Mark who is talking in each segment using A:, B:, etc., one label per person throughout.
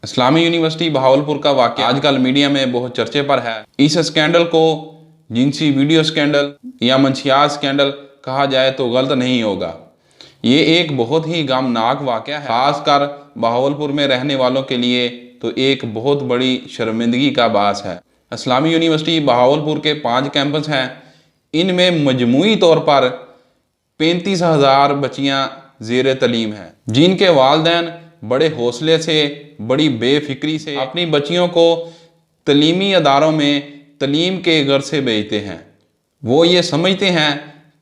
A: इस्लामी university Bahawalpur का वाक़या आजकल मीडिया में बहुत चर्चे पर है। इस स्कैंडल को जिनसी वीडियो स्कैंडल या मंशियात स्कैंडल कहा जाए तो गलत नहीं होगा। ये एक बहुत ही गमनाक वाक़या है, खासकर बहावलपुर में रहने वालों के लिए तो एक बहुत बड़ी शर्मिंदगी का बास है। इस्लामी यूनिवर्सिटी बहावलपुर के 5 कैंपस हैं। इनमें मजमूई तौर पर 35,000 बच्चियाँ ज़ेर तलीम हैं, जिनके वालिदैन बड़े हौसले से, बड़ी बेफिक्री से अपनी बच्चियों को तलीमी अदारों में तलीम के घर से भेजते हैं। वो ये समझते हैं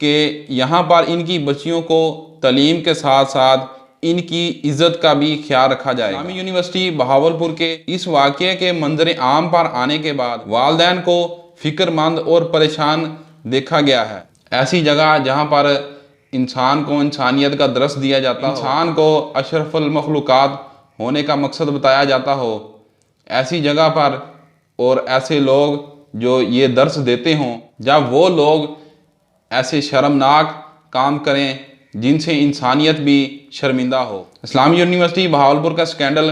A: कि यहाँ पर इनकी बच्चियों को तलीम के साथ साथ इनकी इज्जत का भी ख्याल रखा जाएगा। इस्लामी यूनिवर्सिटी बहावलपुर के इस वाक़ये के मंजर आम पर आने के बाद वालिदैन को फ़िक्रमंद और परेशान देखा गया है। ऐसी जगह जहाँ पर इंसान को इंसानियत का दर्स दिया जाता हो, इंसान को अशरफुल मखलूक़ात होने का मकसद बताया जाता हो, ऐसी जगह पर और ऐसे लोग जो ये दर्स देते हों, जब वो लोग ऐसे शर्मनाक काम करें जिनसे इंसानियत भी शर्मिंदा हो। इस्लामी यूनिवर्सिटी बहावलपुर का स्कैंडल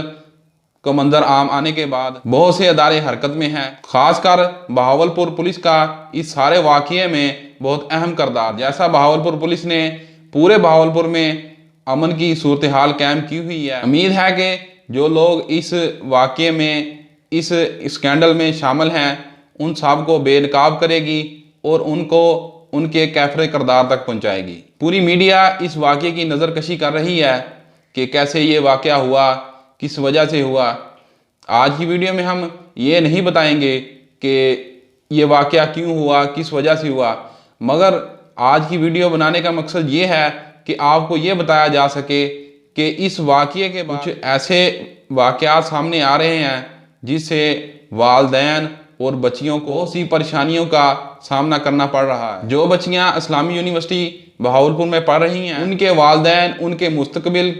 A: को मंजर आम आने के बाद बहुत से अदारे हरकत में हैं। खासकर बहावलपुर पुलिस का इस सारे वाक़ये में बहुत अहम किरदार। जैसा बहावलपुर पुलिस ने पूरे बहावलपुर में अमन की सूरत हाल कायम की हुई है, उम्मीद है कि जो लोग इस वाक़ये में, इस स्कैंडल में शामिल हैं, उन सब को बेनकाब करेगी और उनको उनके कैफरे किरदार तक पहुँचाएगी। पूरी मीडिया इस वाक़ये की नज़रकशी कर रही है कि कैसे ये वाक़या हुआ, किस वजह से हुआ। आज की वीडियो में हम ये नहीं बताएंगे कि ये वाक़या क्यों हुआ, किस वजह से हुआ, मगर आज की वीडियो बनाने का मकसद ये है कि आपको ये बताया जा सके कि इस वाक़ये के बाद कुछ ऐसे वाक़यात सामने आ रहे हैं जिससे वालिदैन और बच्चियों को सी परेशानियों का सामना करना पड़ रहा है। जो बच्चियाँ इस्लामी यूनिवर्सिटी बहावलपुर में पढ़ रही हैं, उनके वालिदैन उनके मुस्तकबिल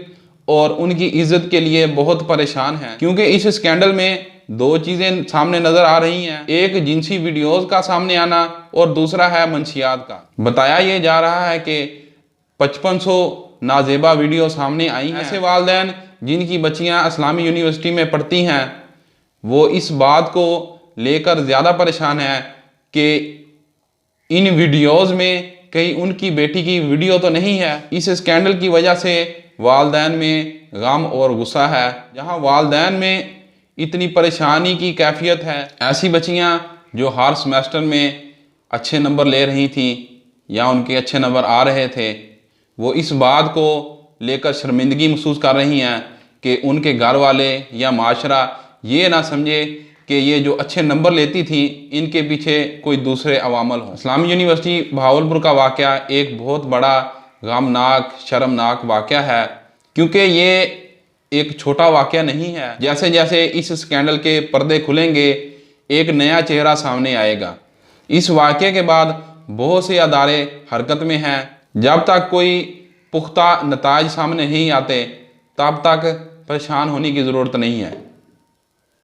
A: और उनकी इज्जत के लिए बहुत परेशान हैं, क्योंकि इस स्कैंडल में 2 चीज़ें सामने नज़र आ रही हैं। एक जिनसी वीडियोज़ का सामने आना और दूसरा है मंशियात का। बताया ये जा रहा है कि 5500 नाजेबा वीडियो सामने आई हैं। ऐसे वालिदैन जिनकी बच्चियाँ इस्लामी यूनिवर्सिटी में पढ़ती हैं, वो इस बात को लेकर ज़्यादा परेशान है कि इन वीडियोज़ में कहीं उनकी बेटी की वीडियो तो नहीं है। इस स्कैंडल की वजह से वालिदैन में गम और गुस्सा है। जहां वालिदैन में इतनी परेशानी की कैफियत है, ऐसी बच्चियां जो हर सेमेस्टर में अच्छे नंबर ले रही थीं या उनके अच्छे नंबर आ रहे थे, वो इस बात को लेकर शर्मिंदगी महसूस कर रही हैं कि उनके घर वाले या माशरा ये ना समझे कि ये जो अच्छे नंबर लेती थी इनके पीछे कोई दूसरे अवामल हों। इस्लामी यूनिवर्सिटी बहावलपुर का वाक़या एक बहुत बड़ा गमनाक, शर्मनाक वाक़या है, क्योंकि ये एक छोटा वाक़या नहीं है। जैसे जैसे इस स्कैंडल के पर्दे खुलेंगे, एक नया चेहरा सामने आएगा। इस वाक़ये के बाद बहुत से अदारे हरकत में हैं। जब तक कोई पुख्ता नताइज सामने नहीं आते, तब तक परेशान होने की ज़रूरत नहीं है।